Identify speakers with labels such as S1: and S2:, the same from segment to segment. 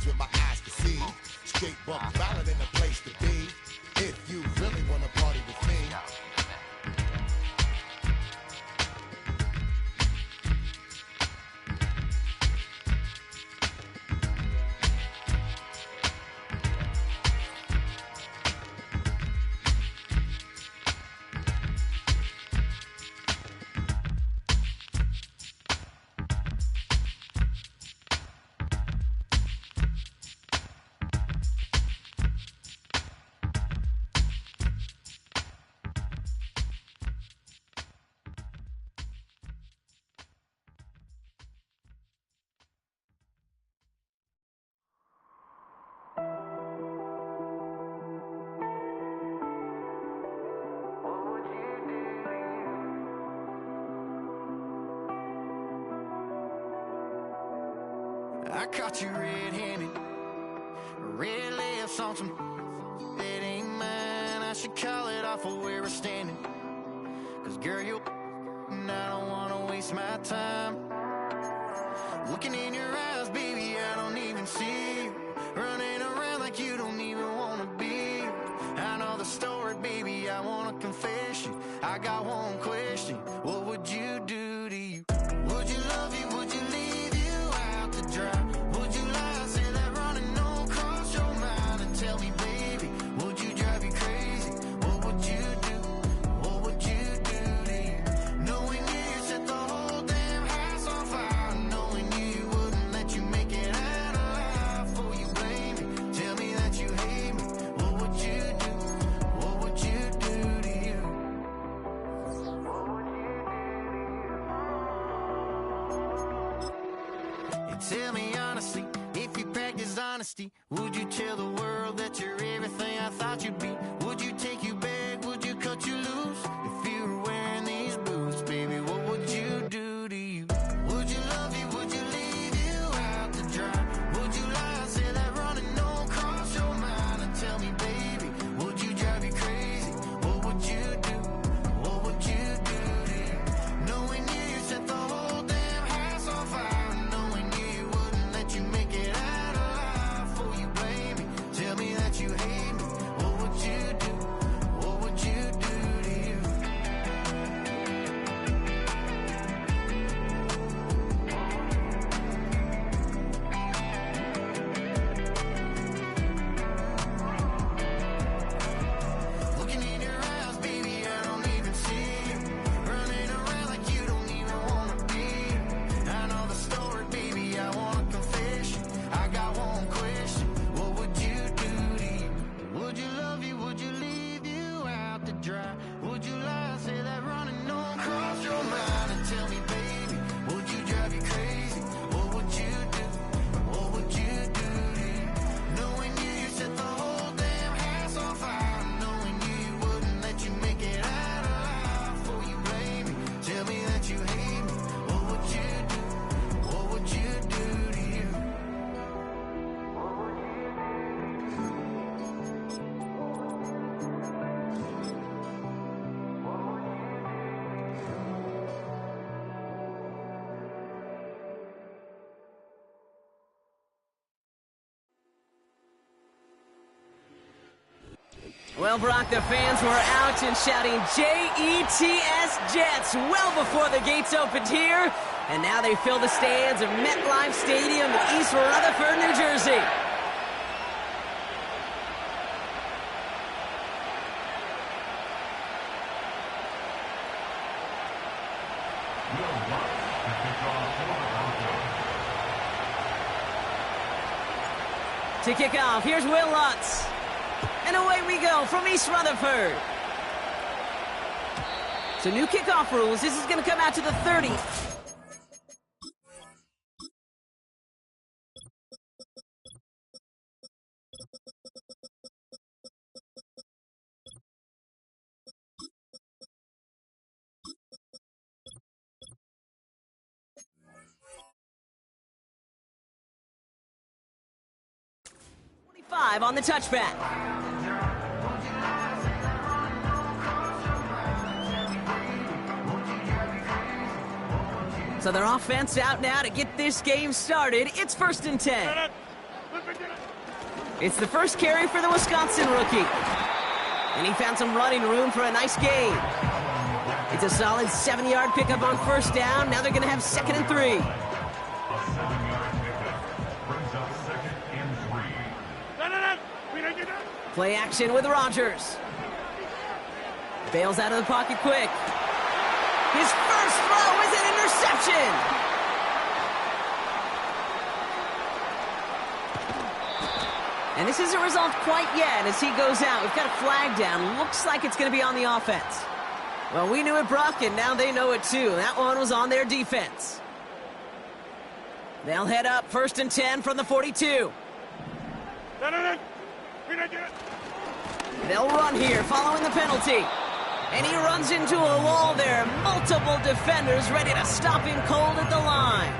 S1: hands with my eyes to see. Straight buck valid in the place to be. If you really wanna party with me.
S2: I caught you red-handed, red lips on some that ain't mine. I should call it off of where we're standing, 'cause girl, you and I don't wanna waste my time. Looking in your eyes, baby, I don't even see you. Running around like you don't even wanna be. I know the story, baby, I wanna confess you. I got one question, what would you do to you? Would you love you, would you leave you out to dry? Would you lie, say that running on cross your mind? And tell me, baby, would you drive you crazy? What would you do? What would you do to you? Knowing you set the whole damn house on fire. Knowing you wouldn't let you make it out alive. Before you blame me, tell me that you hate me. What would you do? What would you do to you? Tell me honestly, if you practice honesty, would you tell the world that you're everything I thought you'd be? Would you take you back? Would you cut you loose? If you were wearing these boots, baby, what would you do to you? Would you love you? Would you leave you out to dry? Would you lie, say that running on cross your mind? And tell me, baby, would you drive you crazy? What would you do? What would you do to you? Knowing you set the whole damn house on fire. You make it out alive before you blame me. Tell me that you hate me. What would you do? What would you do to you? Looking in your eyes, baby, I don't even see you. Running around like you don't even wanna be. I know the story, baby, I wanna confess. I got one question, what would you do to you? Would you love you, would you leave you out to dry? Would you lie, say that running on cross your mind? And tell me, baby, would you drive you crazy? What would you do? What would you do to you? Knowing you set the whole damn house on fire. Knowing you wouldn't let you make it out alive before you blame me. Tell me that you hate me. What would you do? What would you do to you?
S3: Well, Brock, the fans were out and shouting J-E-T-S Jets well before the gates opened here. And now they fill the stands of MetLife Stadium in East Rutherford, New Jersey. To kick off, here's Will Lutz. And away we go from East Rutherford. So new kickoff rules. This is going to come out to the 30. On the touchback. So their offense out now to get this game started. It's 1st and 10. It's the first carry for the Wisconsin rookie. And he found some running room for a nice gain. It's a solid 7-yard pickup on first down. Now they're going to have 2nd and 3. Play action with Rodgers. Bails out of the pocket quick. His first throw is an interception. And this isn't resolved quite yet as he goes out. We've got a flag down. Looks like it's going to be on the offense. Well, we knew it, Brock, and now they know it too. That one was on their defense. They'll head up 1st and 10 from the 42. They'll run here following the penalty. And he runs into a wall there. Multiple defenders ready to stop him cold at the line.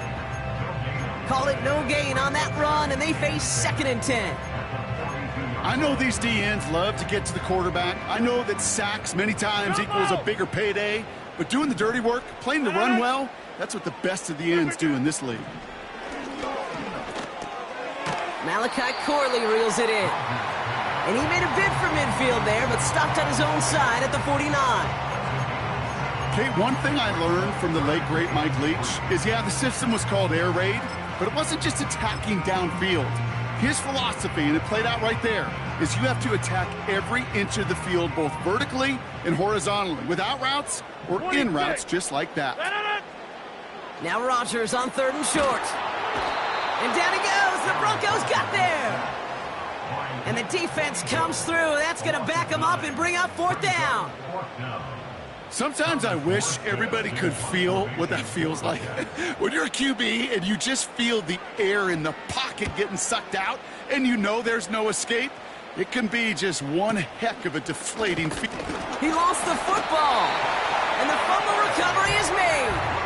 S3: Call it no gain on that run, and they face 2nd and 10.
S4: I know these DNs love to get to the quarterback. I know that sacks many times equals a bigger payday. But doing the dirty work, playing the run well, that's what the best of the ends do in this league.
S3: Malachi Corley reels it in. And he made a bid for midfield there, but stopped on his own side at the 49.
S4: Kate, one thing I learned from the late, great Mike Leach is, yeah, the system was called air raid, but it wasn't just attacking downfield. His philosophy, and it played out right there, is you have to attack every inch of the field, both vertically and horizontally, without routes or in routes just like that.
S3: Now Rodgers on 3rd and short. And down he goes. The Broncos got there. And the defense comes through. That's going to back them up and bring up 4th down.
S4: Sometimes I wish everybody could feel what that feels like. When you're a QB and you just feel the air in the pocket getting sucked out and you know there's no escape, it can be just one heck of a deflating feeling.
S3: He lost the football. And the fumble recovery is made.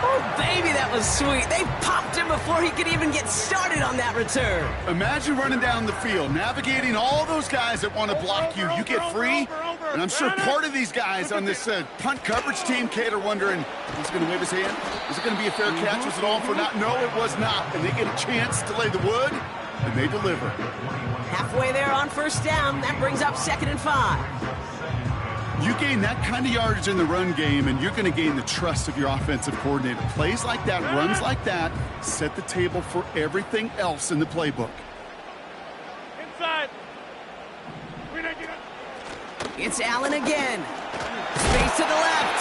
S3: Oh, baby, that was sweet. They popped him before he could even get started on that return.
S4: Imagine running down the field, navigating all those guys that want to block you. You get free, and I'm sure part of these guys on this punt coverage team, Kate, are wondering, is he going to wave his hand? Is it going to be a fair catch? Was it all for not? No, it was not. And they get a chance to lay the wood, and they deliver.
S3: Halfway there on 1st down. That brings up 2nd and 5.
S4: You gain that kind of yardage in the run game, and you're going to gain the trust of your offensive coordinator. Plays like that, runs like that, set the table for everything else in the playbook.
S5: Inside.
S3: It's Allen again. Space to the left.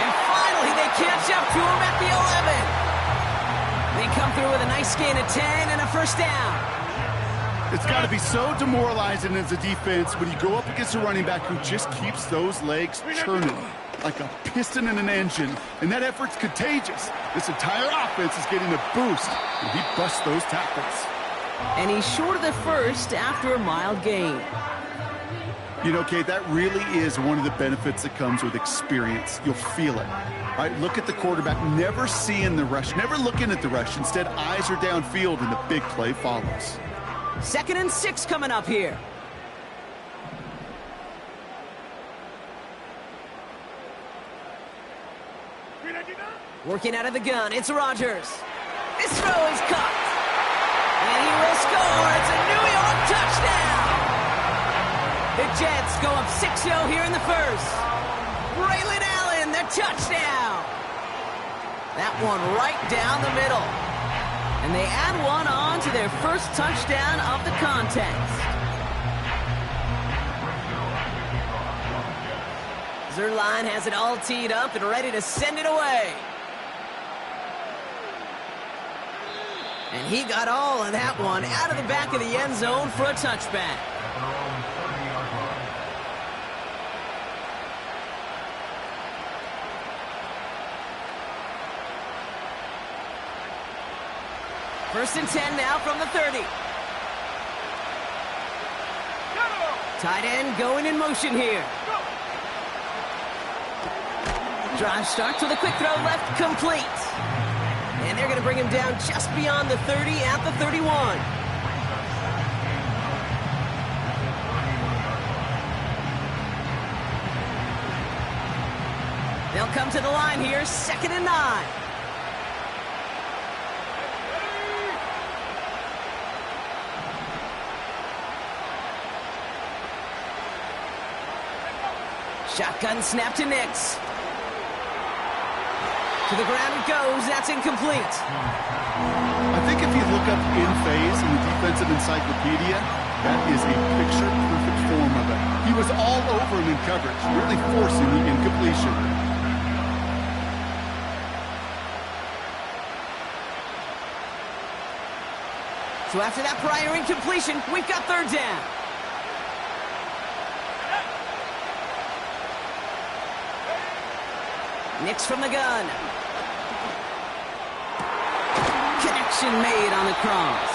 S3: And finally, they catch up to him at the 11. They come through with a nice gain of 10 and a 1st down.
S4: It's got to be so demoralizing as a defense when you go up against a running back who just keeps those legs churning like a piston in an engine, and that effort's contagious. This entire offense is getting a boost, and he busts those tackles.
S3: And he's short of the 1st after a mild gain.
S4: You know, Kate, that really is one of the benefits that comes with experience. You'll feel it. All right, look at the quarterback, never seeing the rush, never looking at the rush. Instead, eyes are downfield, and the big play follows.
S3: 2nd and 6 coming up here. Working out of the gun, it's Rodgers. This throw is caught. And he will score. It's a New York touchdown. The Jets go up 6-0 here in the 1st. Braylon Allen, the touchdown. That one right down the middle. And they add one on to their 1st touchdown of the contest. Zerline has it all teed up and ready to send it away. And he got all of that one out of the back of the end zone for a touchback. First and 10 now from the 30. Tight end going in motion here. Drive starts with a quick throw left, complete. And they're going to bring him down just beyond the 30 at the 31. They'll come to the line here, 2nd and 9. Shotgun snap to Nix. To the ground it goes. That's incomplete.
S4: I think if you look up in phase in the defensive encyclopedia, that is a picture-perfect form of it. He was all over him in coverage, really forcing the incompletion.
S3: So after that prior incompletion, we've got third down. Nix from the gun. Connection made on the cross.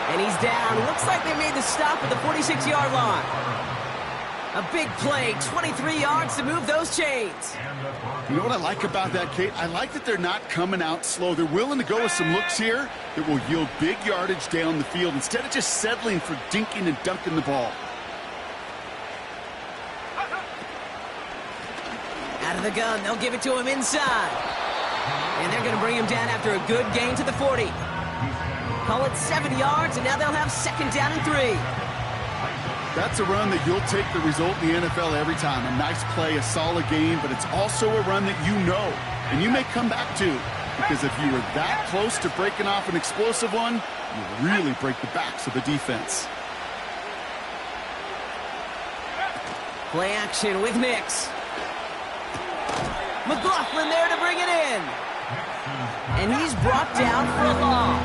S3: And he's down. Looks like they made the stop at the 46-yard line. A big play, 23 yards to move those chains.
S4: You know what I like about that, Kate? I like that they're not coming out slow. They're willing to go with some looks here that will yield big yardage down the field instead of just settling for dinking and dunking the ball.
S3: Out of the gun, they'll give it to him inside. And they're going to bring him down after a good gain to the 40. Call it 7 yards, and now they'll have second down and 3.
S4: That's a run that you'll take the result in the NFL every time. A nice play, a solid game, but it's also a run that you know, and you may come back to. Because if you were that close to breaking off an explosive one, you really break the backs of the defense.
S3: Play action with Nix. McLaughlin there to bring it in. And he's brought down for a loss.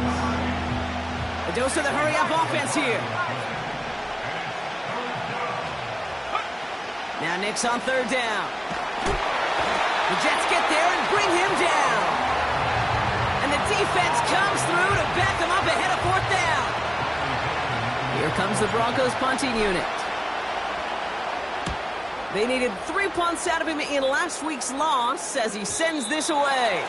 S3: A dose of the hurry-up offense here. Now Nix on third down. The Jets get there and bring him down. And the defense comes through to back him up ahead of fourth down. Here comes the Broncos punting unit. They needed 3 punts out of him in last week's loss as he sends this away.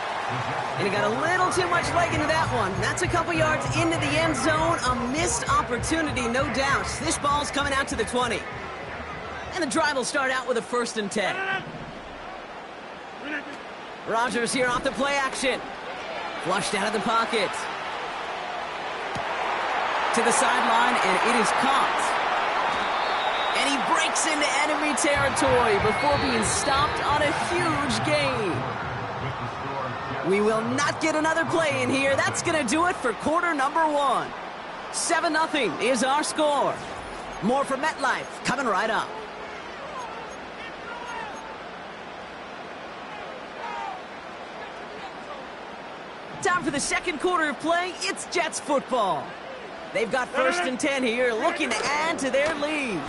S3: And he got a little too much leg into that one. That's a couple yards into the end zone. A missed opportunity, no doubt. This ball's coming out to the 20. And the drive will start out with a 1st and 10. Rodgers here off the play action. Flushed out of the pocket. To the sideline, and it is caught. And he breaks into enemy territory before being stopped on a huge gain. We will not get another play in here. That's going to do it for quarter number 1. 7-0 is our score. More from MetLife coming right up. Time for the second quarter of play. It's Jets football. They've got 1st and 10 here, looking to add to their lead.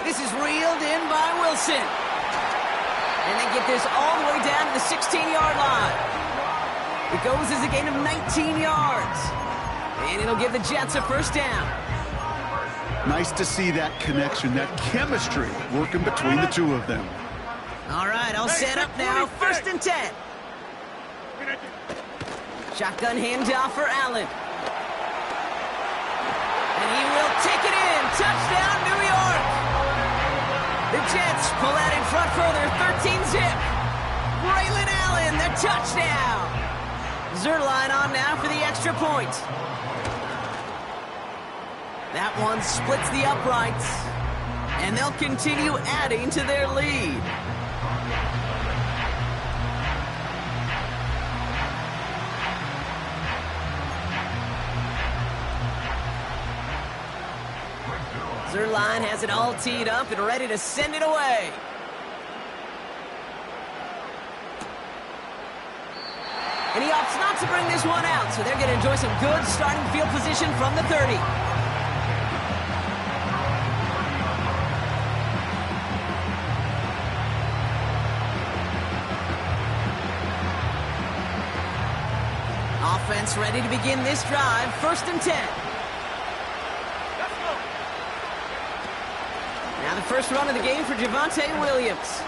S3: This is reeled in by Wilson. And they get this all the way down to the 16-yard line. It goes as a gain of 19 yards. And it'll give the Jets a 1st down.
S4: Nice to see that connection, that chemistry working between the two of them.
S3: All right, all set up now. 1st and 10. Shotgun handoff for Allen. And he will take it in. Touchdown, New York. The Jets pull out in front further. 13-zip. Braylon Allen, the touchdown. Zerline on now for the extra point. That one splits the uprights. And they'll continue adding to their lead. Zerline has it all teed up and ready to send it away. And he opts not to bring this one out, so they're going to enjoy some good starting field position from the 30. Offense ready to begin this drive. 1st and 10. Now the first run of the game for Javonte Williams.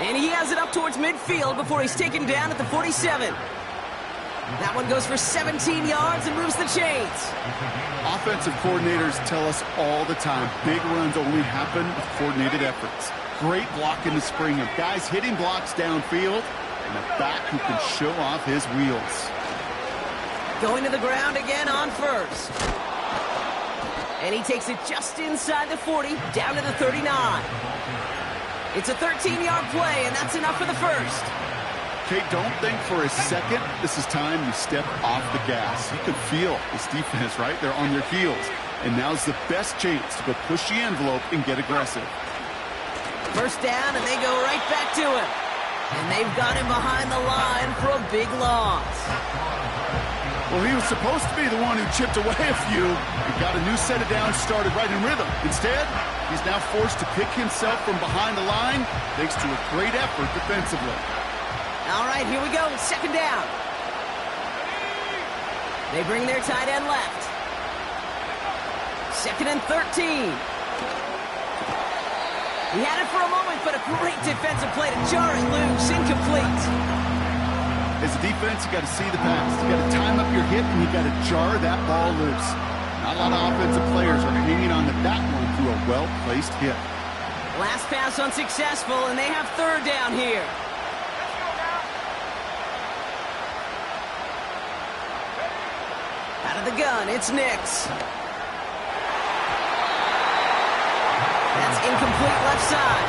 S3: And he has it up towards midfield before he's taken down at the 47. That one goes for 17 yards and moves the chains.
S4: Offensive coordinators tell us all the time, big runs only happen with coordinated efforts. Great block in the spring of guys hitting blocks downfield and a back who can show off his wheels.
S3: Going to the ground again on 1st. And he takes it just inside the 40, down to the 39. It's a 13-yard play, and that's enough for the first.
S4: Kate, don't think for a second this is time you step off the gas. You can feel this defense, right? They're on their heels. And now's the best chance to go push the envelope and get aggressive.
S3: First down, and they go right back to him. And they've got him behind the line for a big loss.
S4: Well, he was supposed to be the one who chipped away a few and got a new set of downs started right in rhythm. Instead, he's now forced to pick himself from behind the line thanks to a great effort defensively.
S3: All right, here we go. Second down. They bring their tight end left. Second and 13. He had it for a moment, but a great defensive play to jar it loose, incomplete.
S4: As a defense, you got to see the pass. You got to time up your hit, and you got to jar that ball loose. Not a lot of offensive players are hanging on to that one through a well-placed hit.
S3: Last pass unsuccessful, and they have third down here. Out of the gun, it's Nix. That's incomplete left side.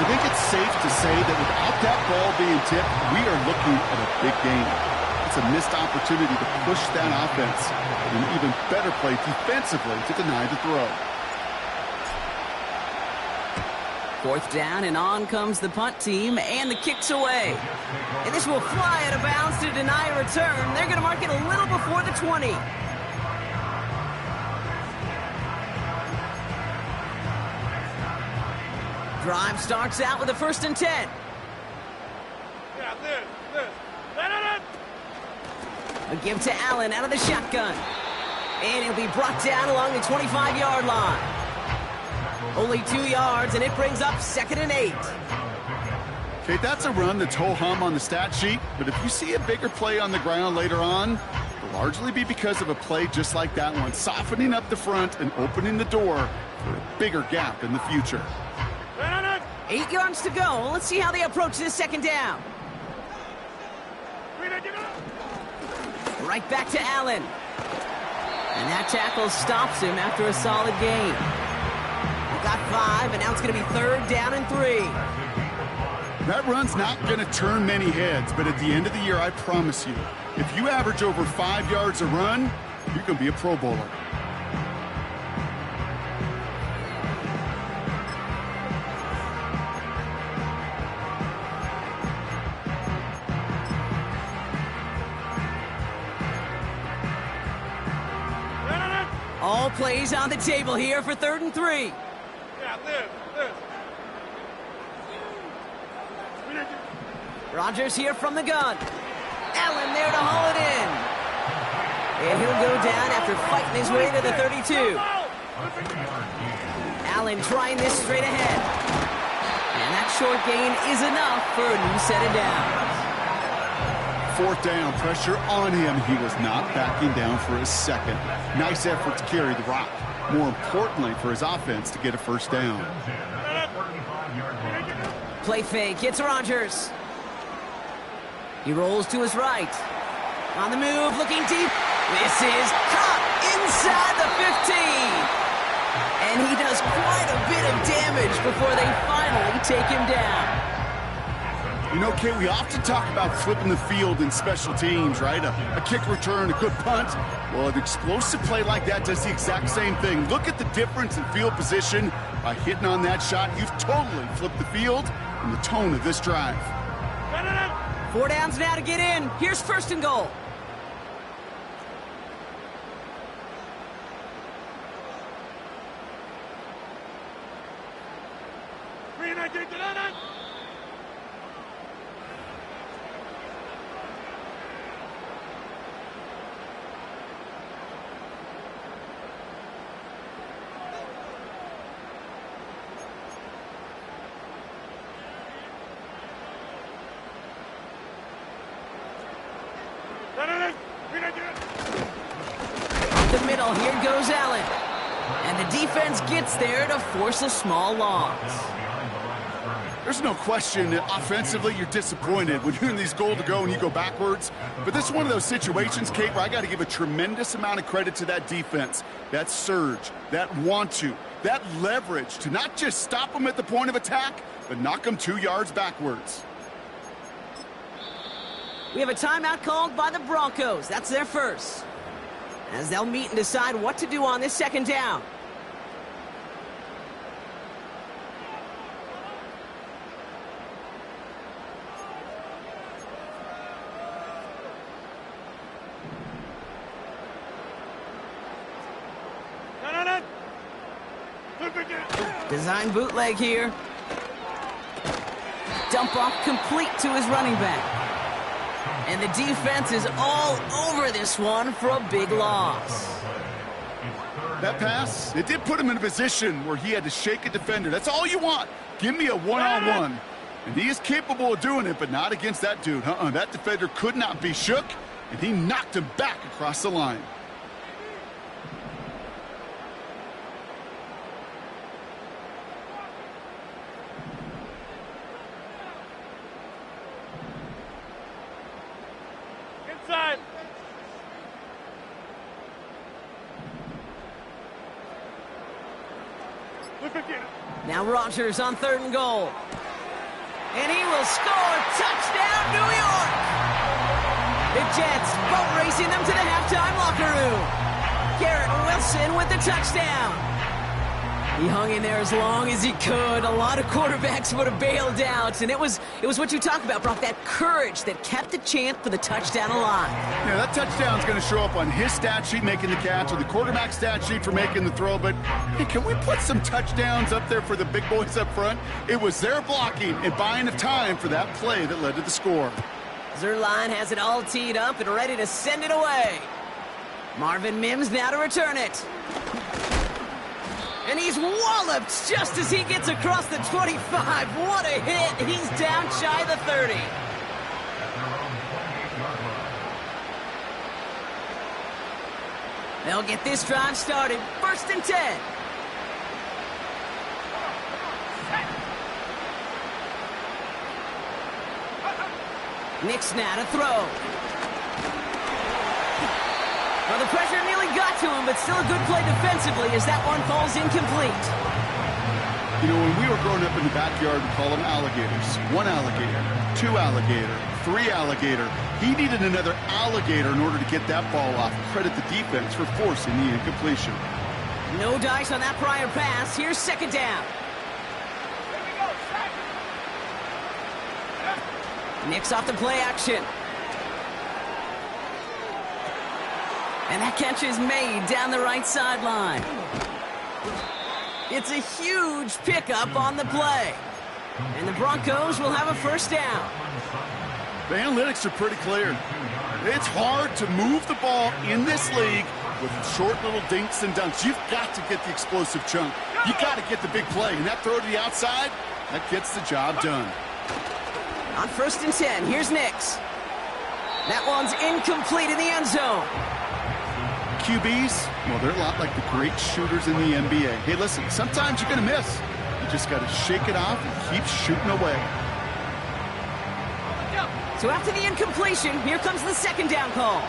S4: I think it's safe to say that without that ball being tipped, we are looking at a big game. It's a missed opportunity to push that offense. An even better play defensively to deny the throw.
S3: Fourth down, and on comes the punt team, and the kick's away. And this will fly out of bounds to deny a return. They're going to mark it a little before the 20. Drive starts out with a 1st and 10.
S5: Yeah, this.
S3: A give to Allen out of the shotgun. And he'll be brought down along the 25-yard line. Only 2 yards, and it brings up 2nd and 8.
S4: Okay, that's a run that's ho-hum on the stat sheet, but if you see a bigger play on the ground later on, it'll largely be because of a play just like that one, softening up the front and opening the door for a bigger gap in the future.
S3: 8 yards to go. Let's see how they approach this second down. Right back to Allen. And that tackle stops him after a solid gain. He got 5, and now it's going to be 3rd down and 3.
S4: That run's not going to turn many heads, but at the end of the year, I promise you, if you average over 5 yards a run, you're going to be a Pro Bowler.
S3: All plays on the table here for 3rd and 3.
S5: Yeah, this.
S3: Rodgers here from the gun. Allen there to haul it in. And he'll go down after fighting his way to the 32. Allen trying this straight ahead. And that short gain is enough for a new set of downs.
S4: 4th down, pressure on him. He was not backing down for a second. Nice effort to carry the rock. More importantly for his offense to get a 1st down.
S3: Play fake, it's Rodgers. He rolls to his right. On the move, looking deep. This is caught inside the 15. And he does quite a bit of damage before they finally take him down.
S4: You know, Kate, we often talk about flipping the field in special teams, right? A kick return, a good punt. Well, an explosive play like that does the exact same thing. Look at the difference in field position. By hitting on that shot, you've totally flipped the field and the tone of this drive.
S3: 4 downs now to get in. Here's 1st and goal. Up the middle, here goes Allen. And the defense gets there to force a small loss.
S4: There's no question that offensively you're disappointed when you're in these goal to go and you go backwards. But this is one of those situations, Kate, where I got to give a tremendous amount of credit to that defense. That surge, that want to, that leverage to not just stop them at the point of attack, but knock them 2 yards backwards.
S3: We have a timeout called by the Broncos. That's their first, as they'll meet and decide what to do on this second down. Design bootleg here. Dump off complete to his running back. And the defense is all over this one for a big loss.
S4: That pass, it did put him in a position where he had to shake a defender. That's all you want. Give me a one-on-one. And he is capable of doing it, but not against that dude. That defender could not be shook, and he knocked him back across the line.
S3: Now Rodgers on 3rd and goal. And he will score. Touchdown, New York! The Jets boat racing them to the halftime locker room. Garrett Wilson with the touchdown. He hung in there as long as he could. A lot of quarterbacks would have bailed out. And it was what you talk about, Brock, that courage that kept the champ for the touchdown alive.
S4: Yeah, that touchdown's going to show up on his stat sheet making the catch or the quarterback stat sheet for making the throw. But hey, can we put some touchdowns up there for the big boys up front? It was their blocking and buying of time for that play that led to the score.
S3: Zuerlein has it all teed up and ready to send it away. Marvin Mims now to return it. And he's walloped just as he gets across the 25. What a hit. He's down shy of the 30. They'll get this drive started. 1st and 10. Nick's now to throw. Well, the pressure nearly got to him, but still a good play defensively as that one falls incomplete.
S4: You know, when we were growing up in the backyard, we call them alligators. 1 alligator, 2 alligator, 3 alligator. He needed another alligator in order to get that ball off. Credit the defense for forcing the incompletion.
S3: No dice on that prior pass. Here's 2nd down. Nick's off the play action. And that catch is made down the right sideline. It's a huge pickup on the play. And the Broncos will have a 1st down.
S4: The analytics are pretty clear. It's hard to move the ball in this league with short little dinks and dunks. You've got to get the explosive chunk. You've got to get the big play. And that throw to the outside, that gets the job done.
S3: On 1st and 10, here's Nix. That one's incomplete in the end zone.
S4: QBs, well, they're a lot like the great shooters in the NBA. Hey, listen, sometimes you're going to miss. You just got to shake it off and keep shooting away.
S3: So after the incompletion, here comes the 2nd down call.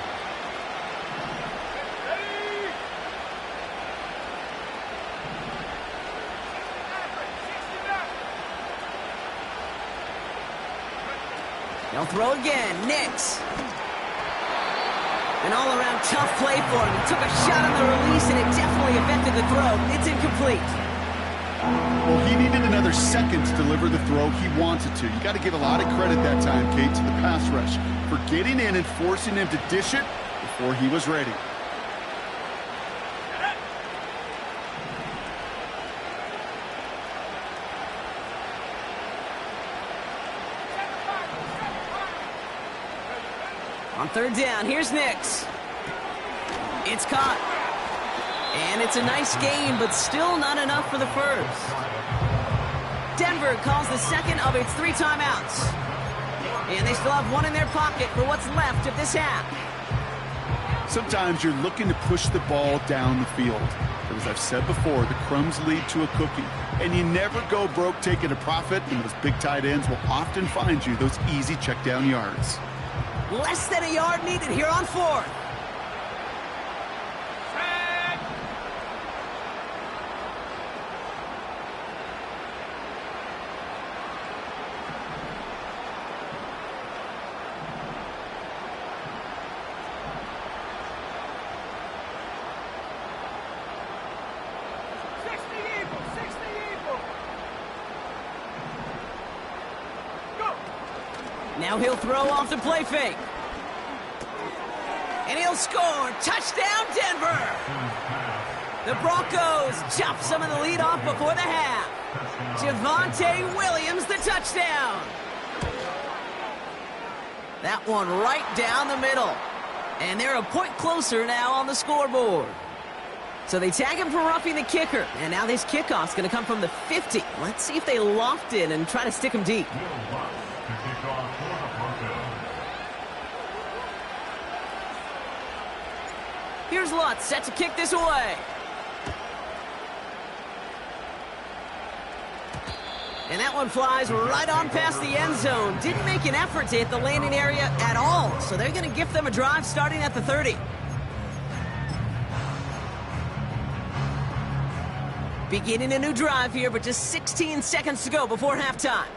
S3: They'll throw again. Nix. An all-around tough play for him. He took a shot on the release, and it definitely affected the throw. It's incomplete.
S4: Well, he needed another second to deliver the throw he wanted to. You got to give a lot of credit that time, Kate, to the pass rush for getting in and forcing him to dish it before he was ready.
S3: On 3rd down, here's Nix. It's caught. And it's a nice game, but still not enough for the 1st. Denver calls the 2nd of its 3 timeouts. And they still have 1 in their pocket for what's left of this half.
S4: Sometimes you're looking to push the ball down the field. But as I've said before, the crumbs lead to a cookie. And you never go broke taking a profit, and those big tight ends will often find you those easy check down yards.
S3: Less than a yard needed here on fourth. Now he'll throw off the play fake. And he'll score. Touchdown, Denver. The Broncos chop some of the lead off before the half. Javonte Williams, the touchdown. That one right down the middle. And they're a point closer now on the scoreboard. So they tag him for roughing the kicker. And now this kickoff's going to come from the 50. Let's see if they loft it and try to stick him deep. Here's Lutz, set to kick this away. And that one flies right on past the end zone. Didn't make an effort to hit the landing area at all. So they're going to gift them a drive starting at the 30. Beginning a new drive here, but just 16 seconds to go before halftime.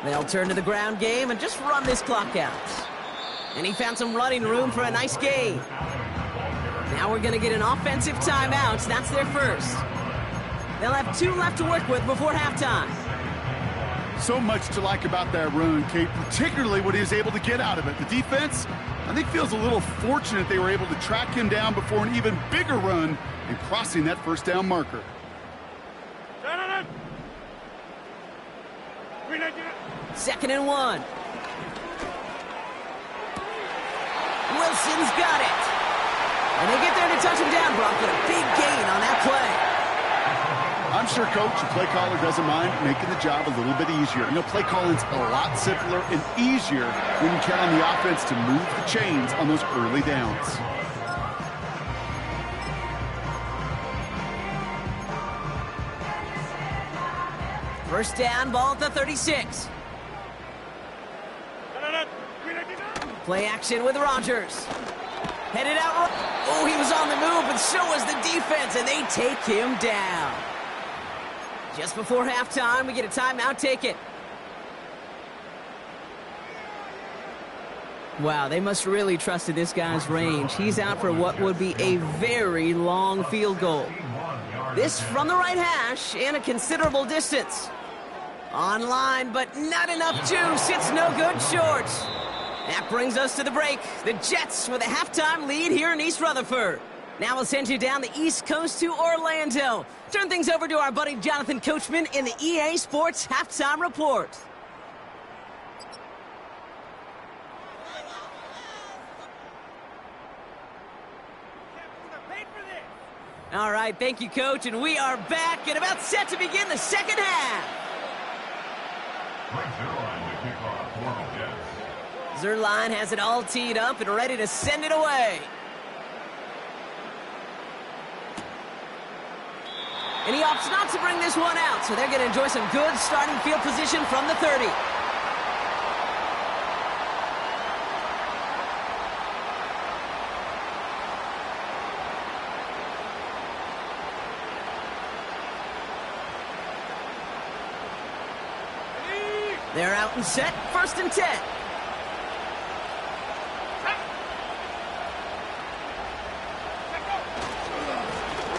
S3: They'll turn to the ground game and just run this clock out. And he found some running room for a nice gain. Now we're going to get an offensive timeout. That's their first. They'll have 2 left to work with before halftime.
S4: So much to like about that run, Kate, particularly what he was able to get out of it. The defense, I think, feels a little fortunate they were able to track him down before an even bigger run and crossing that first down marker.
S3: Second and 1. Wilson's got it. And they get there to touch him down, Brock, with a big gain on that play.
S4: I'm sure, Coach, the play caller doesn't mind making the job a little bit easier. You know, play calling's a lot simpler and easier when you count on the offense to move the chains on those early downs.
S3: First down, ball at the 36. Play action with Rodgers. Headed out. Oh, he was on the move, but so was the defense, and they take him down. Just before halftime, we get a timeout taken. Wow, they must really trusted this guy's range. He's out for what would be a very long field goal. This from the right hash and a considerable distance. Online, but not enough juice. It's no good short. That brings us to the break. The Jets with a halftime lead here in East Rutherford. Now we'll send you down the East Coast to Orlando. Turn things over to our buddy Jonathan Coachman in the EA Sports Halftime Report. All right, thank you, Coach, and we are back and about set to begin the second half. Zerline has it all teed up and ready to send it away. And he opts not to bring this one out, so they're going to enjoy some good starting field position from the 30. They're out and set, 1st and 10.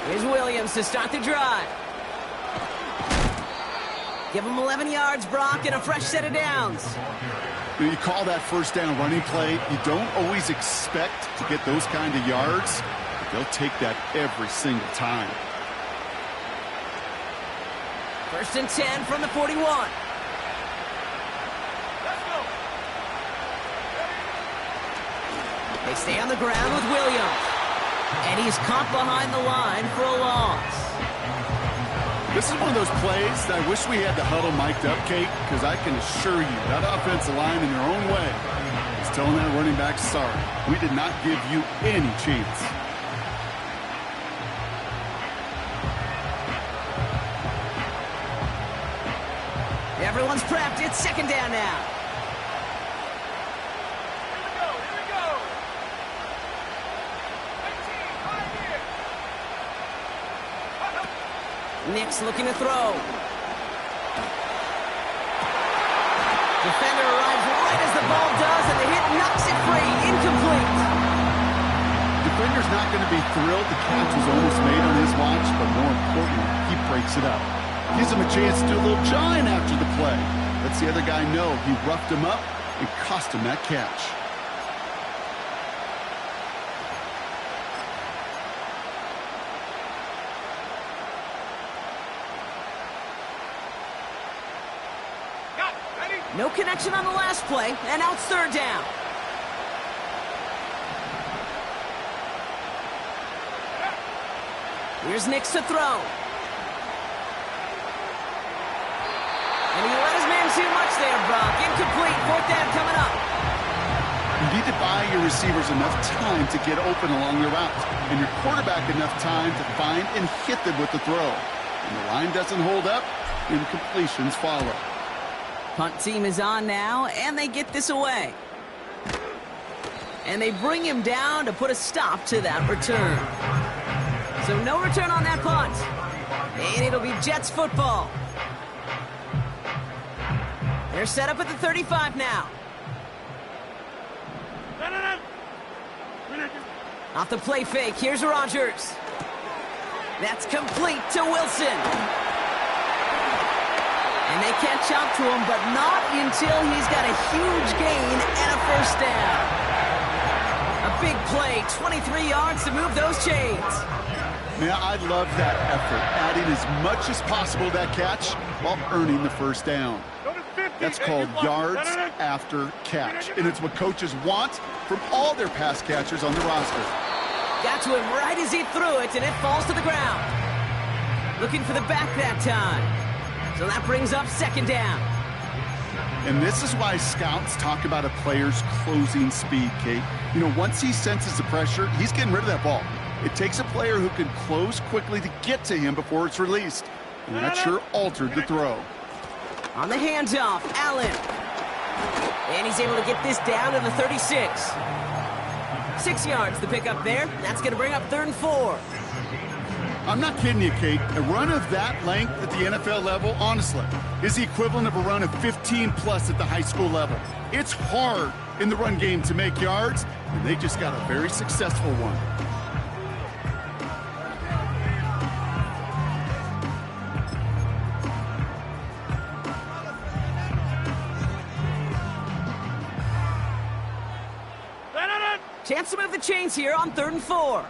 S3: Here's Williams to start the drive. Give him 11 yards, Brock, and a fresh set of downs.
S4: You call that first down running play. You don't always expect to get those kind of yards, but they'll take that every single time.
S3: 1st and 10 from the 41. They stay on the ground with Williams. And he's caught behind the line for a loss.
S4: This is one of those plays that I wish we had the huddle mic'd up, Kate, because I can assure you that offensive line in their own way is He's telling that running back, sorry, we did not give you any chance.
S3: Everyone's prepped. It's second down now.
S5: Here we go. 19, right here.
S3: Nick's looking to throw. Defender arrives right as the ball does, and the hit knocks it free. Incomplete.
S4: Defender's not going to be thrilled the catch was almost made on his watch, but more importantly, he breaks it up. Gives him a chance to do a little jawing after the play. Lets the other guy know he roughed him up and cost him that catch.
S5: Got it. Ready?
S3: No connection on the last play, and now it's third down. Here's Nix to throw. And he let his man too much there, Brock. Incomplete. Fourth down coming up.
S4: You need to buy your receivers enough time to get open along the route, and your quarterback enough time to find and hit them with the throw. When the line doesn't hold up, incompletions follow.
S3: Punt team is on now, and they get this away. And they bring him down to put a stop to that return. So no return on that punt. And it'll be Jets football. They're set up at the 35 now. Off the play fake, here's Rodgers. That's complete to Wilson. And they catch up to him, but not until he's got a huge gain and a first down. A big play, 23 yards to move those chains.
S4: Yeah, I love that effort, adding as much as possible to that catch while earning the first down. That's called yards after catch, and it's what coaches want from all their pass catchers on the roster.
S3: Got to him right as he threw it, and it falls to the ground. Looking for the back that time. So that brings up second down.
S4: And this is why scouts talk about a player's closing speed, Kate. You know, once he senses the pressure, he's getting rid of that ball. It takes a player who can close quickly to get to him before it's released. And that sure altered the throw.
S3: On the handoff, Allen. And he's able to get this down to the 36. 6 yards to pick up there. That's going to bring up 3rd and 4.
S4: I'm not kidding you, Kate. A run of that length at the NFL level, honestly, is the equivalent of a run of 15-plus at the high school level. It's hard in the run game to make yards, and they just got a very successful one.
S3: Chance to move the chains here on 3rd and 4.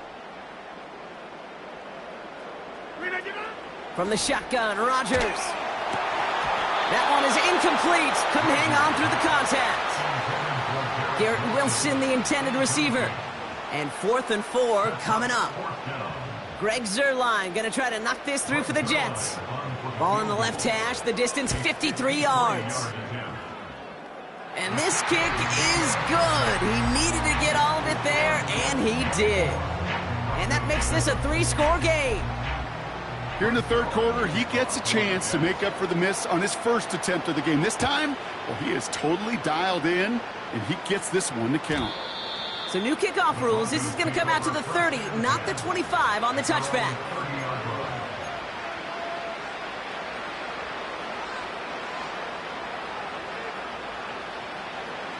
S3: From the shotgun, Rodgers. That one is incomplete. Couldn't hang on through the contact. Garrett Wilson, the intended receiver. And 4th and 4 coming up. Greg Zuerlein going to try to knock this through for the Jets. Ball in the left hash, the distance 53 yards. And this kick is good. He needed to get all of it there, and he did. And that makes this a 3-score game.
S4: Here in the third quarter, he gets a chance to make up for the miss on his first attempt of the game. This time, well, he is totally dialed in, and he gets this one to count.
S3: So new kickoff rules. This is going to come out to the 30, not the 25 on the touchback.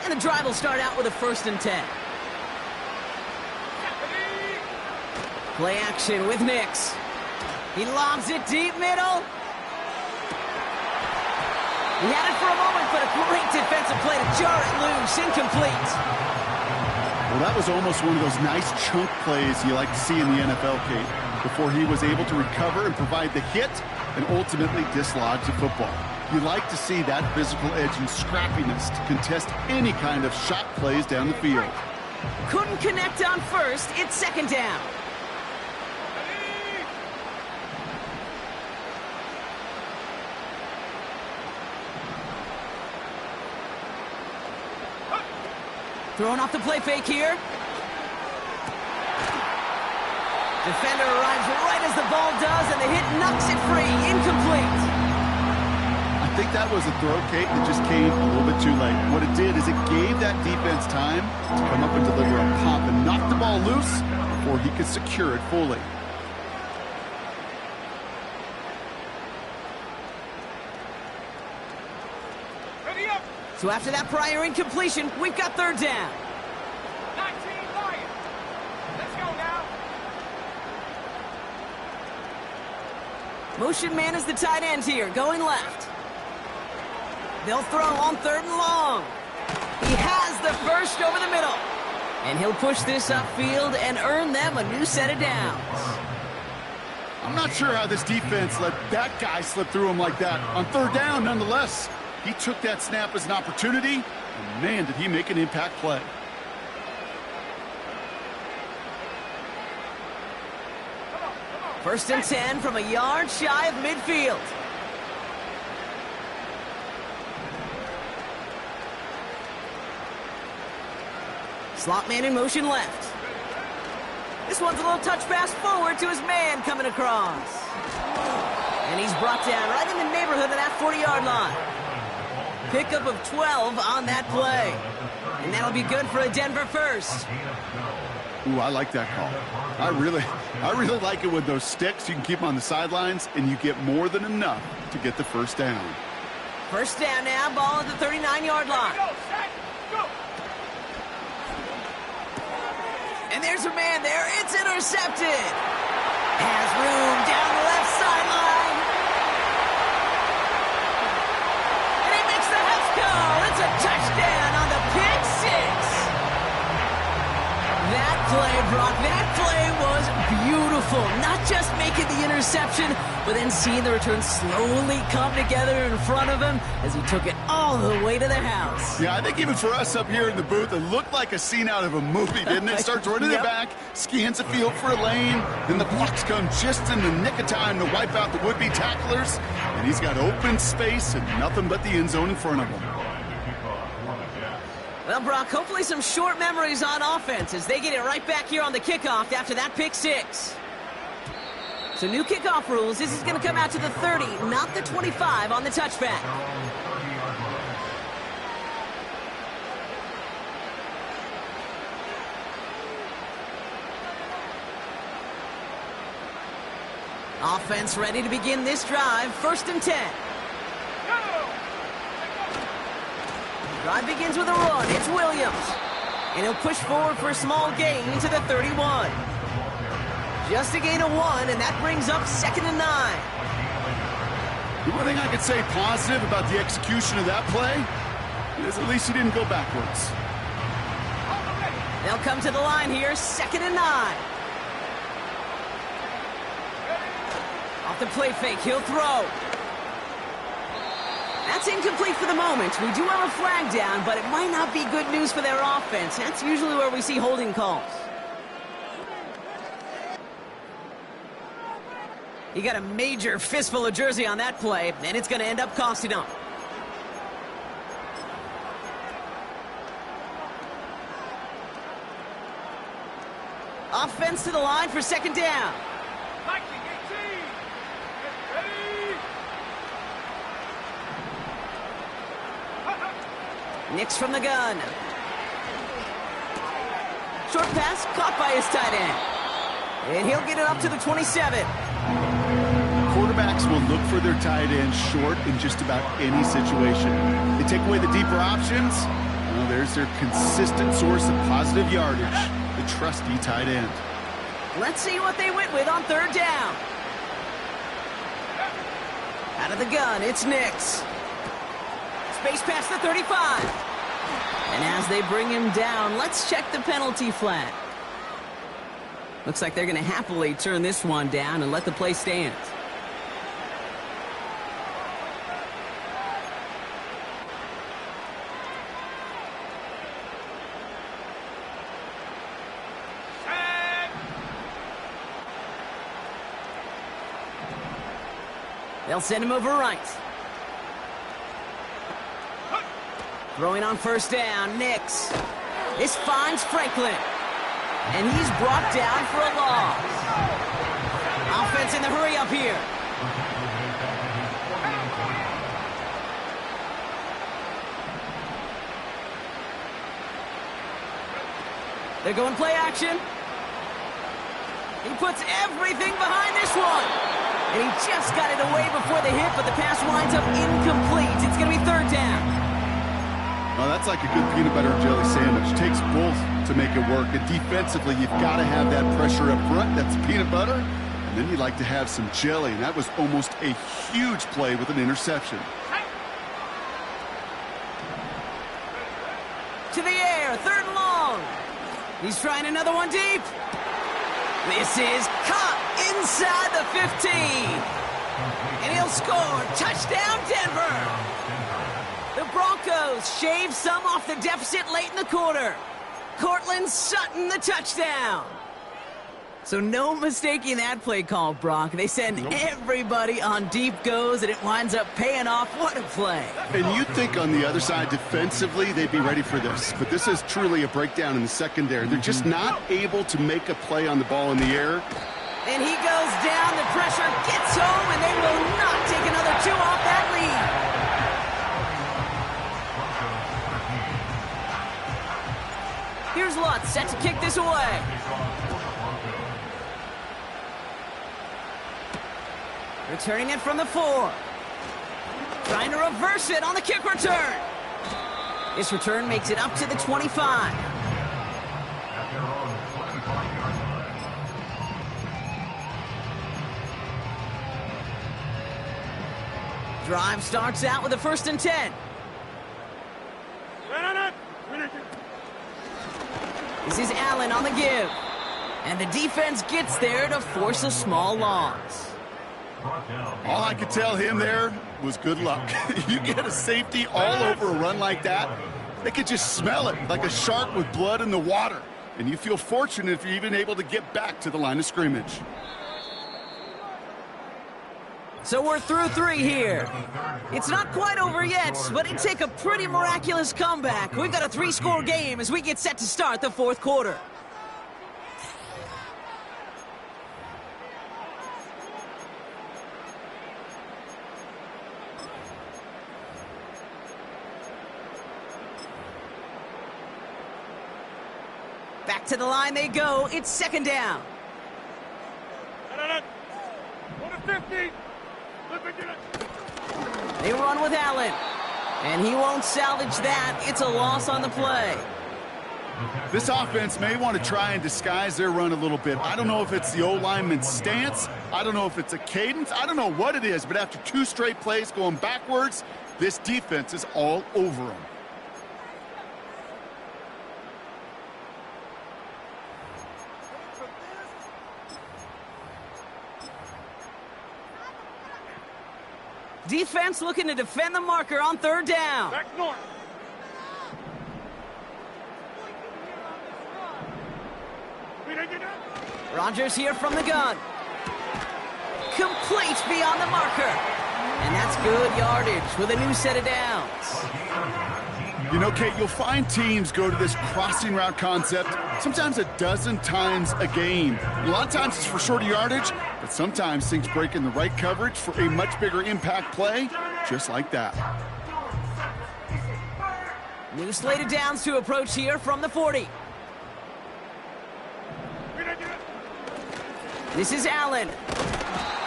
S3: And the drive will start out with a 1st and 10. Play action with Nix. He lobs it deep middle. He had it for a moment, but a great defensive play to jar it loose. Incomplete.
S4: Well, that was almost one of those nice chunk plays you like to see in the NFL, Kate, before he was able to recover and provide the hit and ultimately dislodge the football. You like to see that physical edge and scrappiness to contest any kind of shot plays down the field.
S3: Couldn't connect on 1st. It's 2nd down. Throwing off the play fake here. Defender arrives right as the ball does, and the hit knocks it free. Incomplete.
S4: I think that was a throw, Kate, that just came a little bit too late. What it did is it gave that defense time to come up and deliver a pop and knock the ball loose before he could secure it fully.
S5: Ready up.
S3: So after that prior incompletion, we've got third down.
S5: 19 Lions. Let's go now.
S3: Motion man is the tight end here, going left. They'll throw on third and long. He has the first over the middle. And he'll push this upfield and earn them a new set of downs.
S4: I'm not sure how this defense let that guy slip through him like that. On third down, nonetheless, he took that snap as an opportunity, and man, did he make an impact play.
S3: First and 10 from a yard shy of midfield. Slot man in motion left. This one's a little touch pass forward to his man coming across. And he's brought down right in the neighborhood of that 40-yard line. Pickup of 12 on that play. And that'll be good for a Denver first.
S4: Ooh, I like that call. I really like it with those sticks. You can keep them on the sidelines, and you get more than enough to get the first down.
S3: First down now, ball at the 39-yard line.
S5: Go, set, go.
S3: And there's a man there. It's intercepted. Has room down the left sideline. And he makes the half goal. It's a touchdown on the pick six. That play, Brock, that play was beautiful. Not just making the interception, but then seeing the return slowly come together in front of him as he took it all the way to the house.
S4: Yeah, I think even for us up here in the booth, it looked like a scene out of a movie, didn't it? Starts running
S3: Yep.
S4: it back, scans the field for a lane, then the blocks come just in the nick of time to wipe out the would-be tacklers, and he's got open space and nothing but the end zone in front of him.
S3: Well, Brock, hopefully some short memories on offense as they get it right back here on the kickoff after that pick six. So new kickoff rules. This is going to come out to the 30, not the 25 on the touchback. Offense ready to begin this drive. First and 10. Drive begins with a run. It's Williams. And he'll push forward for a small gain to the 31. Just a gain of 1, and that brings up 2nd and 9.
S4: The one thing I could say positive about the execution of that play is at least he didn't go backwards.
S3: They'll come to the line here. 2nd and 9. Off the play fake, he'll throw. That's incomplete for the moment. We do have a flag down, but it might not be good news for their offense. That's usually where we see holding calls. He got a major fistful of jersey on that play, and it's going to end up costing him. Offense to the line for 2nd down.
S5: Viking 18. Get ready.
S3: Nix from the gun. Short pass caught by his tight end. And he'll get it up to the 27.
S4: Quarterbacks will look for their tight end short in just about any situation. They take away the deeper options. Well, there's their consistent source of positive yardage, the trusty tight end.
S3: Let's see what they went with on 3rd down. Out of the gun, it's Nix. Space past the 35. And as they bring him down, let's check the penalty flag. Looks like they're going to happily turn this one down and let the play stand. They'll send him over right. Throwing on 1st down, Nix. This finds Franklin. And he's brought down for a loss. Offense in the hurry up here. They're going play action. He puts everything behind this one. And he just got it away before the hit, but the pass winds up incomplete. It's going to be third down.
S4: Well, that's like a good peanut butter and jelly sandwich. Takes both to make it work. And defensively, you've got to have that pressure up front. That's peanut butter. And then you like to have some jelly. And that was almost a huge play with an interception.
S3: To the air, third and long. He's trying another one deep. This is caught inside the 15. And he'll score. Touchdown, Denver. The Broncos shave some off the deficit late in the quarter. Cortland Sutton, the touchdown. So no mistaking that play call, Brock. They send everybody on deep goes, and it winds up paying off. What a play.
S4: And you'd think on the other side, defensively, they'd be ready for this. But this is truly a breakdown in the secondary. They're just not able to make a play on the ball in the air.
S3: And he goes down. The pressure gets home, and they will not take another two off that lead. Here's Lutz set to kick this away. Returning it from the 4. Trying to reverse it on the kick return. This return makes it up to the 25. Drive starts out with a 1st and 10. This is Allen on the give. And the defense gets there to force a small loss.
S4: All I could tell him there was good luck. You get a safety all over a run like that, they could just smell it like a shark with blood in the water. And you feel fortunate if you're even able to get back to the line of scrimmage.
S3: So we're through 3 here. It's not quite over yet, but it'd take a pretty miraculous comeback. We've got a 3-score game as we get set to start the 4th quarter. Back to the line they go. It's 2nd down. They run with Allen. And he won't salvage that. It's a loss on the play.
S4: This offense may want to try and disguise their run a little bit. I don't know if it's the O-lineman's stance. I don't know if it's a cadence. I don't know what it is. But after 2 straight plays going backwards, this defense is all over them.
S3: Defense looking to defend the marker on 3rd down.
S5: Back north.
S3: Rodgers here from the gun. Complete beyond the marker. And that's good yardage with a new set of downs.
S4: You know, Kate, you'll find teams go to this crossing route concept sometimes a dozen times a game. A lot of times it's for shorter yardage, but sometimes things break in the right coverage for a much bigger impact play, just like that.
S3: New slate of downs to approach here from the 40. This is Allen.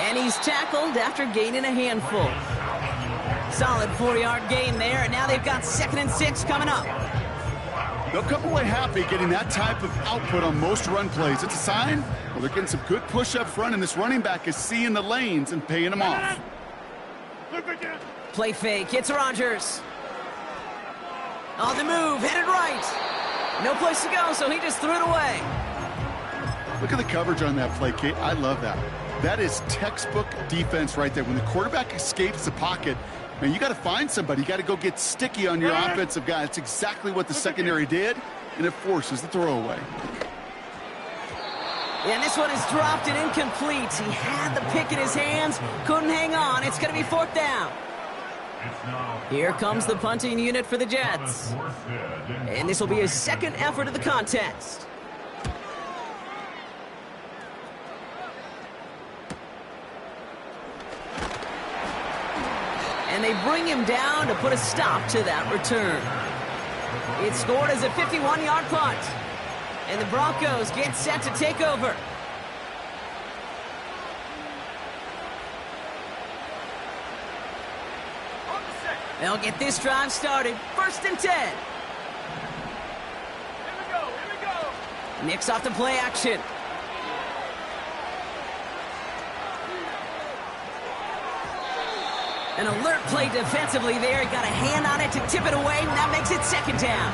S3: And he's tackled after gaining a handful. Solid 4-yard gain there, and now they've got 2nd and 6 coming up.
S4: They'll come away happy getting that type of output on most run plays. It's a sign, well, they're getting some good push up front, and this running back is seeing the lanes and paying them off.
S3: Play fake, it's Rodgers. On the move, headed right. No place to go, so he just threw it away.
S4: Look at the coverage on that play, Kate. I love that. That is textbook defense right there. When the quarterback escapes the pocket, man, you got to find somebody. You got to go get sticky on your offensive guy. That's exactly what the secondary did, and it forces the throwaway.
S3: And this one is dropped and incomplete. He had the pick in his hands, couldn't hang on. It's going to be 4th down. Here comes the punting unit for the Jets. And this will be his second effort of the contest. And they bring him down to put a stop to that return. It's scored as a 51-yard punt. And the Broncos get set to take over. They'll get this drive started. 1st and 10.
S5: Here we go, here we go.
S3: Nick's off the play action. An alert play defensively there. He got a hand on it to tip it away, and that makes it 2nd down.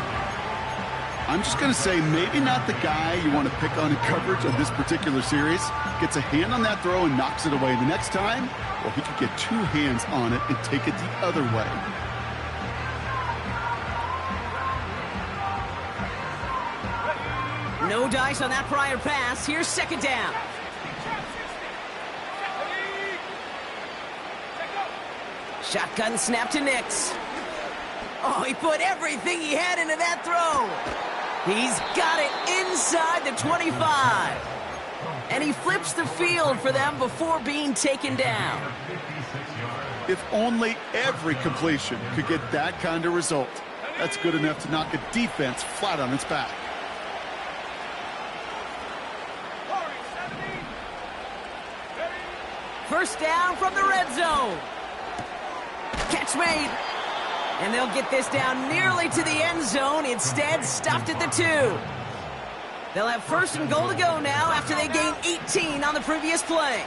S4: I'm just going to say maybe not the guy you want to pick on in coverage of this particular series. Gets a hand on that throw and knocks it away. The next time, well, he could get 2 hands on it and take it the other way.
S3: No dice on that prior pass. Here's 2nd down. Shotgun snap to Nix. Oh, he put everything he had into that throw. He's got it inside the 25. And he flips the field for them before being taken down.
S4: If only every completion could get that kind of result. That's good enough to knock a defense flat on its back.
S3: First down from the red zone. Catch made. And they'll get this down nearly to the end zone. Instead, stopped at the 2. They'll have 1st and goal to go now after they gained 18 on the previous play.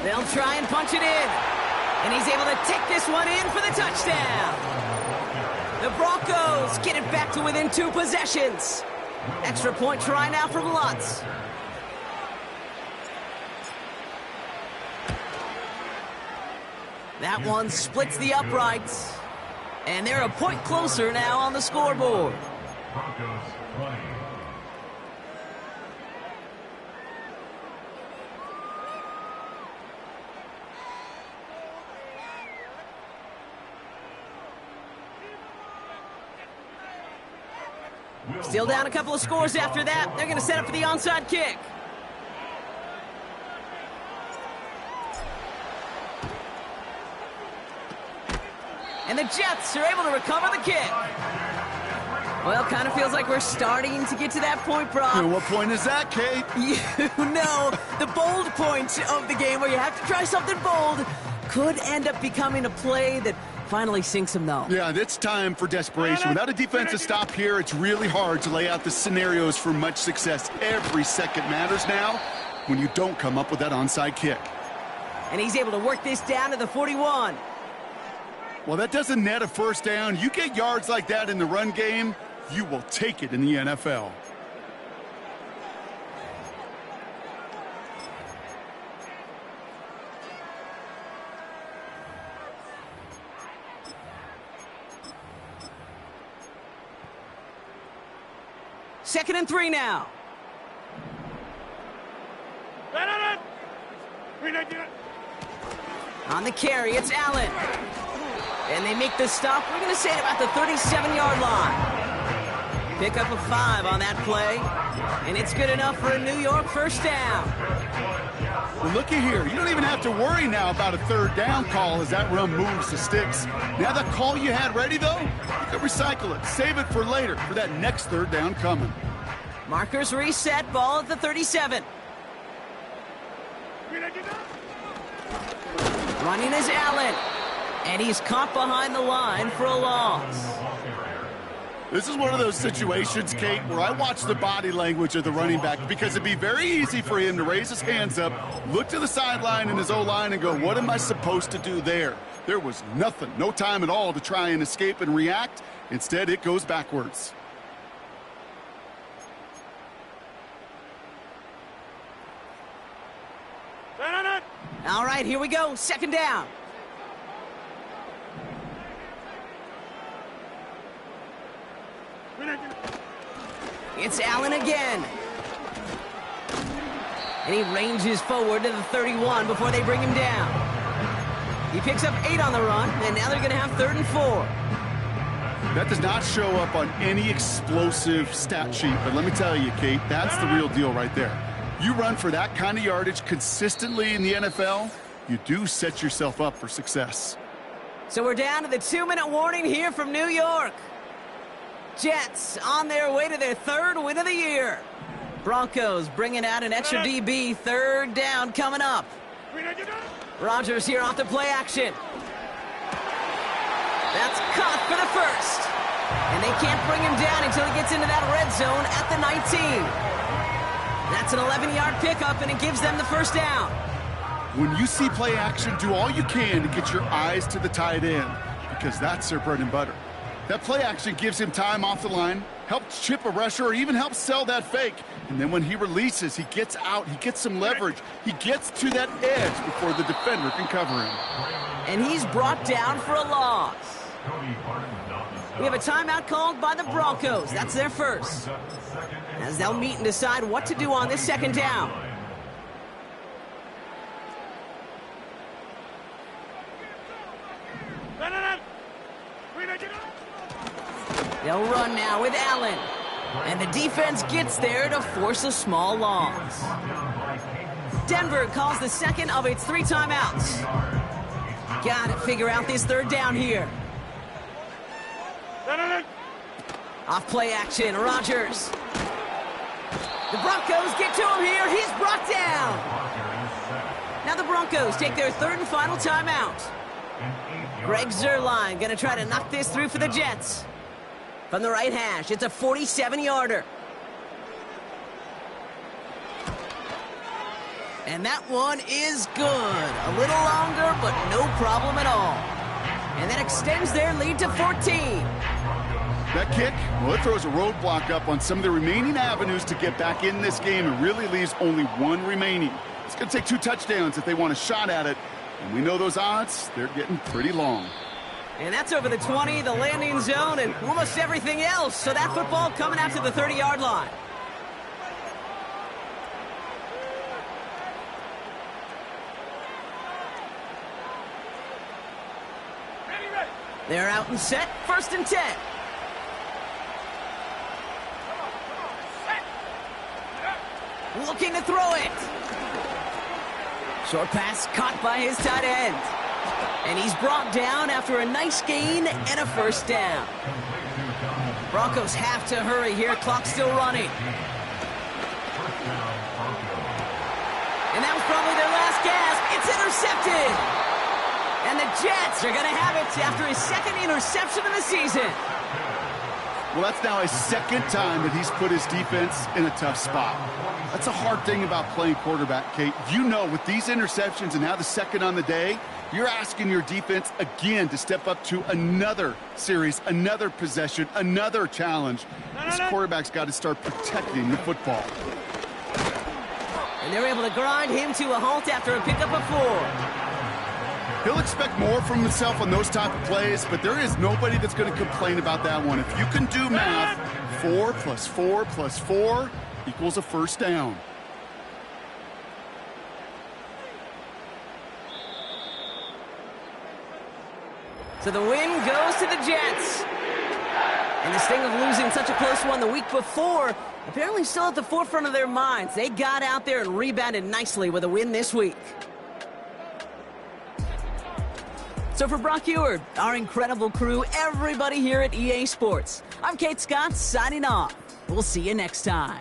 S3: They'll try and punch it in. And he's able to take this one in for the touchdown. The Broncos get it back to within 2 possessions. Extra point try now from Lutz. That one splits the uprights. And they're a point closer now on the scoreboard.
S6: Broncos 20.
S3: Still down a couple of scores after that. They're going to set up for the onside kick. And the Jets are able to recover the kick. Well, kind of feels like we're starting to get to that point, Brock.
S4: And what point is that, Kate?
S3: You know, the bold point of the game where you have to try something bold could end up becoming a play that finally sinks them, though.
S4: Yeah, it's time for desperation. Without a defensive stop here, it's really hard to lay out the scenarios for much success. Every second matters now when you don't come up with that onside kick.
S3: And he's able to work this down to the 41.
S4: Well, that doesn't net a 1st down. You get yards like that in the run game, you will take it in the NFL.
S3: Second and 3 now. On the carry, it's Allen. And they make the stop, we're going to say, at about the 37-yard line. Pick up a 5 on that play. And it's good enough for a New York 1st down.
S4: Well, looky here. You don't even have to worry now about a 3rd down call as that run moves the sticks. Now that call you had ready, though, you can recycle it. Save it for later for that next 3rd down coming.
S3: Markers reset, ball at the 37. Running is Allen. And he's caught behind the line for a loss.
S4: This is one of those situations, Kate, where I watch the body language of the running back because it'd be very easy for him to raise his hands up, look to the sideline in his O-line and go, what am I supposed to do there? There was nothing, no time at all to try and escape and react. Instead, it goes backwards.
S3: All right, here we go. 2nd down. It's Allen again. And he ranges forward to the 31 before they bring him down. He picks up 8 on the run, and now they're going to have 3rd and 4.
S4: That does not show up on any explosive stat sheet, but let me tell you, Kate, that's the real deal right there. You run for that kind of yardage consistently in the NFL, you do set yourself up for success.
S3: So we're down to the 2-minute warning here from New York. Jets on their way to their 3rd win of the year. Broncos bringing out an extra DB. 3rd down coming up. Rodgers here off the play action. That's caught for the 1st. And they can't bring him down until he gets into that red zone at the 19. That's an 11-yard pickup, and it gives them the 1st down.
S4: When you see play action, do all you can to get your eyes to the tight end, because that's their bread and butter. That play action gives him time off the line, helps chip a rusher, or even helps sell that fake. And then when he releases, he gets out, he gets some leverage. He gets to that edge before the defender can cover him.
S3: And he's brought down for a loss. We have a timeout called by the Broncos. That's their 1st. As they'll meet and decide what to do on this 2nd down. They'll run now with Allen. And the defense gets there to force a small loss. Denver calls the 2nd of its 3 timeouts. Got to figure out this 3rd down here. Off play action, Rodgers. The Broncos get to him here. He's brought down. Now the Broncos take their 3rd and final timeout. Greg Zuerlein going to try to knock this through for the Jets. From the right hash, it's a 47-yarder. And that one is good. A little longer, but no problem at all. And that extends their lead to 14.
S4: That kick, well, it throws a roadblock up on some of the remaining avenues to get back in this game and really leaves only 1 remaining. It's going to take 2 touchdowns if they want a shot at it. And we know those odds, they're getting pretty long.
S3: And that's over the 20, the landing zone, and almost everything else. So that football coming out to the 30-yard line. They're out and set. 1st and 10. Looking to throw it. Short pass caught by his tight end. And he's brought down after a nice gain and a 1st down. Broncos have to hurry here. Clock's still running. And that was probably their last gasp. It's intercepted. And the Jets are going to have it after his 2nd interception of the season.
S4: Well, that's now his 2nd time that he's put his defense in a tough spot. That's a hard thing about playing quarterback, Kate. You know, with these interceptions and now the 2nd on the day, you're asking your defense again to step up to another series, another possession, another challenge. This quarterback's got to start protecting the football.
S3: And they're able to grind him to a halt after a pickup of 4.
S4: He'll expect more from himself on those type of plays, but there is nobody that's going to complain about that one. If you can do math, 4 + 4 + 4 equals a 1st down.
S3: So the win goes to the Jets. And the sting of losing such a close one the week before, apparently still at the forefront of their minds. They got out there and rebounded nicely with a win this week. So for Brock Eward, our incredible crew, everybody here at EA Sports, I'm Kate Scott signing off. We'll see you next time.